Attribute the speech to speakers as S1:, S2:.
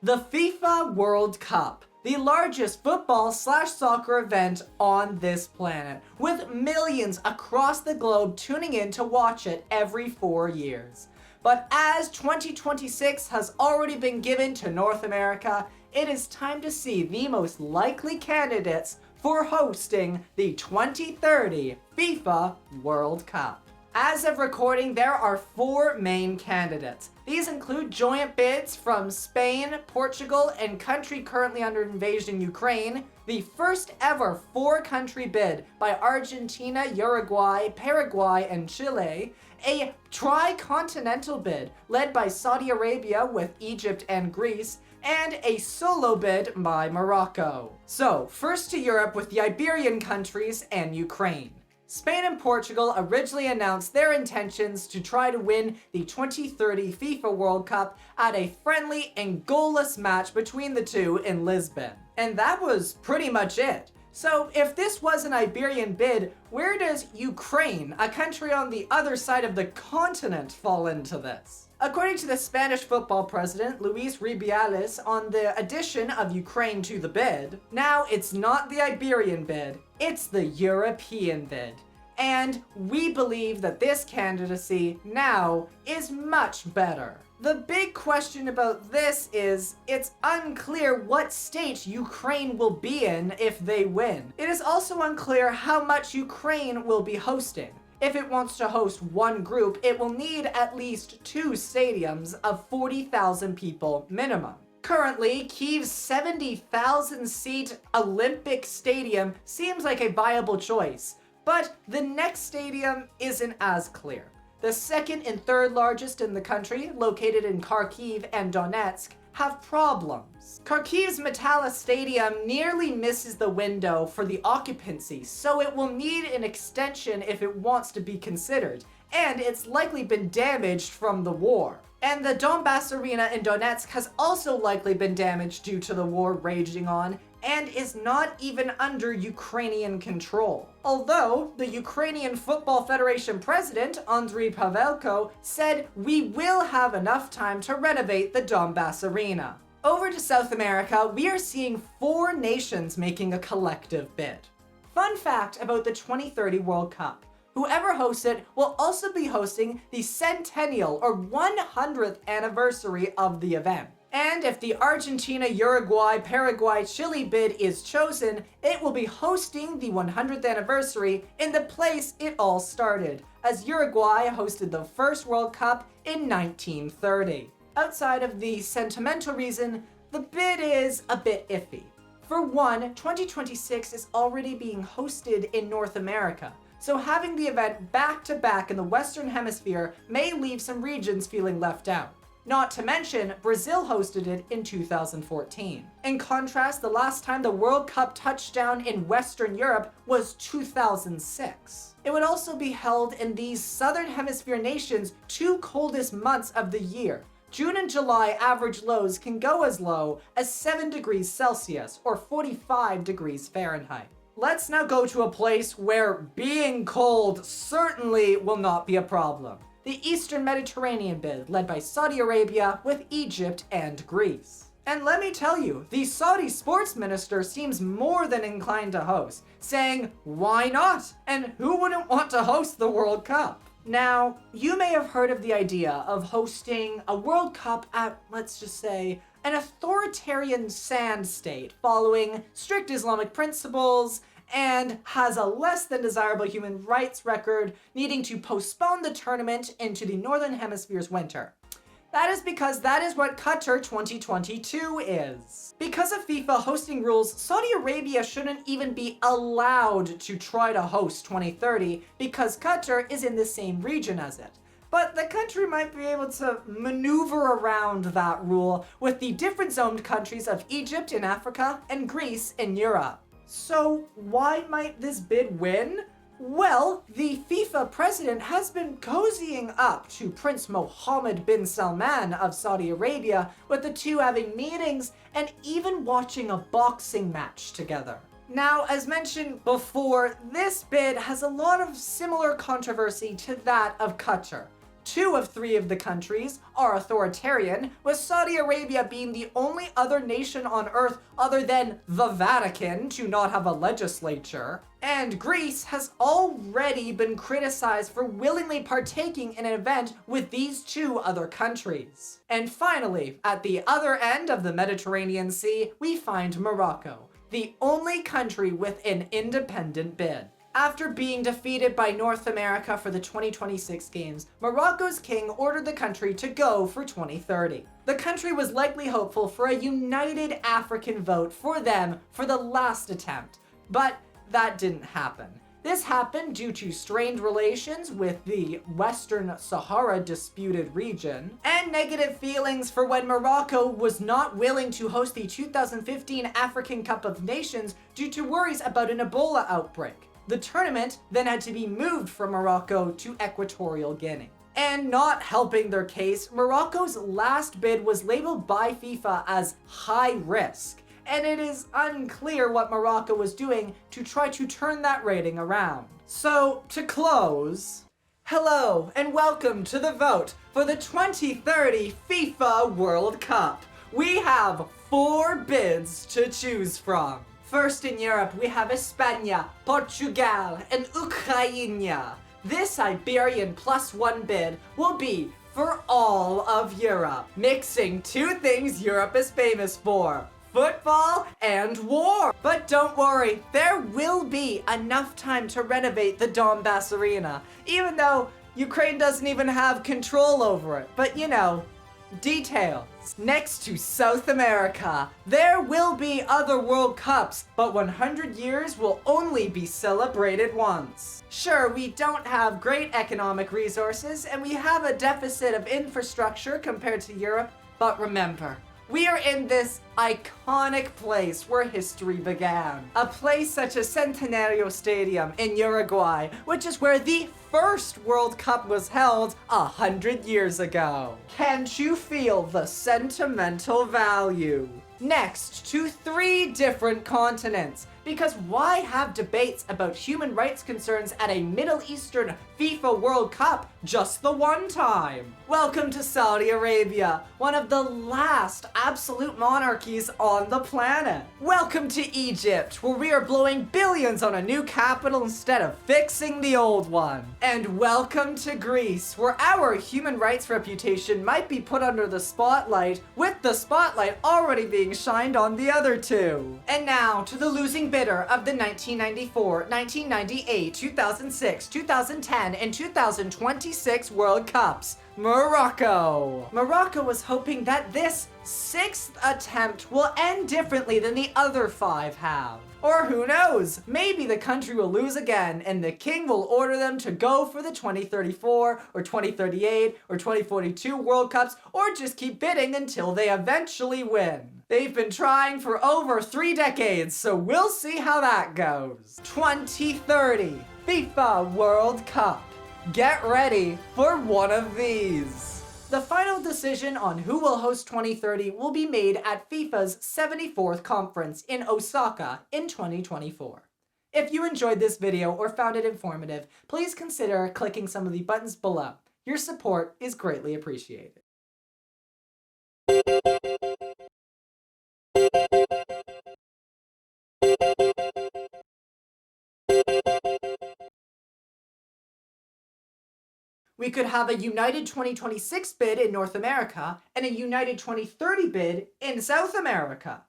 S1: The FIFA World Cup, the largest football/soccer event on this planet, with millions across the globe tuning in to watch it every 4 years. But as 2026 has already been given to North America, it is time to see the most likely candidates for hosting the 2030 FIFA World Cup. As of recording, there are 4 main candidates. These include joint bids from Spain, Portugal, and country currently under invasion, Ukraine, the first ever 4-country bid by Argentina, Uruguay, Paraguay, and Chile, a Tri-Continental bid led by Saudi Arabia with Egypt and Greece, and a solo bid by Morocco. So, first to Europe with the Iberian countries and Ukraine. Spain and Portugal originally announced their intentions to try to win the 2030 FIFA World Cup at a friendly and goalless match between the two in Lisbon. And that was pretty much it. So if this was an Iberian bid, where does Ukraine, a country on the other side of the continent, fall into this? According to the Spanish football president, Luis Rubiales, on the addition of Ukraine to the bid, now it's not the Iberian bid, it's the European bid. And we believe that this candidacy now is much better. The big question about this is, it's unclear what state Ukraine will be in if they win. It is also unclear how much Ukraine will be hosting. If it wants to host one group, it will need at least 2 stadiums of 40,000 people minimum. Currently, Kyiv's 70,000 seat Olympic Stadium seems like a viable choice, but the next stadium isn't as clear. The second and third largest in the country, located in Kharkiv and Donetsk, have problems. Kharkiv's Metalla Stadium nearly misses the window for the occupancy, so it will need an extension if it wants to be considered, and it's likely been damaged from the war. And the Donbass Arena in Donetsk has also likely been damaged due to the war raging on, and is not even under Ukrainian control. Although, the Ukrainian Football Federation president, Andriy Pavelko, said we will have enough time to renovate the Donbass Arena. Over to South America, we are seeing 4 nations making a collective bid. Fun fact about the 2030 World Cup. Whoever hosts it will also be hosting the centennial or 100th anniversary of the event. And if the Argentina, Uruguay, Paraguay, Chile bid is chosen, it will be hosting the 100th anniversary in the place it all started, as Uruguay hosted the first World Cup in 1930. Outside of the sentimental reason, the bid is a bit iffy. For one, 2026 is already being hosted in North America, so having the event back-to-back in the Western Hemisphere may leave some regions feeling left out. Not to mention, Brazil hosted it in 2014. In contrast, the last time the World Cup touched down in Western Europe was 2006. It would also be held in these Southern Hemisphere nations' 2 coldest months of the year. June and July average lows can go as low as 7 degrees Celsius or 45 degrees Fahrenheit. Let's now go to a place where being cold certainly will not be a problem. The Eastern Mediterranean bid, led by Saudi Arabia with Egypt and Greece. And let me tell you, the Saudi sports minister seems more than inclined to host, saying, why not? And who wouldn't want to host the World Cup? Now, you may have heard of the idea of hosting a World Cup at, let's just say, an authoritarian sand state following strict Islamic principles and has a less than desirable human rights record, needing to postpone the tournament into the Northern Hemisphere's winter. That is because that is what Qatar 2022 is. Because of FIFA hosting rules, Saudi Arabia shouldn't even be allowed to try to host 2030 because Qatar is in the same region as it. But the country might be able to maneuver around that rule with the different zoned countries of Egypt in Africa and Greece in Europe. So why might this bid win? Well, the FIFA president has been cozying up to Prince Mohammed bin Salman of Saudi Arabia, with the two having meetings and even watching a boxing match together. Now, as mentioned before, this bid has a lot of similar controversy to that of Qatar. 2 of 3 of the countries are authoritarian, with Saudi Arabia being the only other nation on earth other than the Vatican to not have a legislature. And Greece has already been criticized for willingly partaking in an event with these 2 other countries. And finally, at the other end of the Mediterranean Sea, we find Morocco, the only country with an independent bid. After being defeated by North America for the 2026 games, Morocco's king ordered the country to go for 2030. The country was likely hopeful for a united African vote for them for the last attempt, but that didn't happen. This happened due to strained relations with the Western Sahara disputed region, and negative feelings for when Morocco was not willing to host the 2015 African Cup of Nations due to worries about an Ebola outbreak. The tournament then had to be moved from Morocco to Equatorial Guinea. And not helping their case, Morocco's last bid was labeled by FIFA as high risk, and it is unclear what Morocco was doing to try to turn that rating around. So, to close, hello and welcome to the vote for the 2030 FIFA World Cup. We have 4 bids to choose from. First in Europe, we have España, Portugal, and Ukraine. This Iberian +1 bid will be for all of Europe, mixing 2 things Europe is famous for: football and war. But don't worry, there will be enough time to renovate the Donbass arena, even though Ukraine doesn't even have control over it. But you know, details. Next to South America, there will be other World Cups, but 100 years will only be celebrated once. Sure, we don't have great economic resources, and we have a deficit of infrastructure compared to Europe, but remember, we are in this iconic place where history began. A place such as Centenario Stadium in Uruguay, which is where the first World Cup was held 100 years ago. Can't you feel the sentimental value? Next, to 3 different continents. Because why have debates about human rights concerns at a Middle Eastern FIFA World Cup just the one time? Welcome to Saudi Arabia, one of the last absolute monarchies on the planet. Welcome to Egypt, where we are blowing billions on a new capital instead of fixing the old one. And welcome to Greece, where our human rights reputation might be put under the spotlight, with the spotlight already being shined on the other 2. And now to the losing bidder of the 1994, 1998, 2006, 2010, and 2026 World Cups, Morocco. Morocco was hoping that this 6th attempt will end differently than the other 5 have. Or who knows, maybe the country will lose again and the king will order them to go for the 2034 or 2038 or 2042 World Cups, or just keep bidding until they eventually win. They've been trying for over 3 decades, so we'll see how that goes. 2030 FIFA World Cup. Get ready for one of these. The final decision on who will host 2030 will be made at FIFA's 74th conference in Osaka in 2024. If you enjoyed this video or found it informative, please consider clicking some of the buttons below. Your support is greatly appreciated. We could have a united 2026 bid in North America and a united 2030 bid in South America.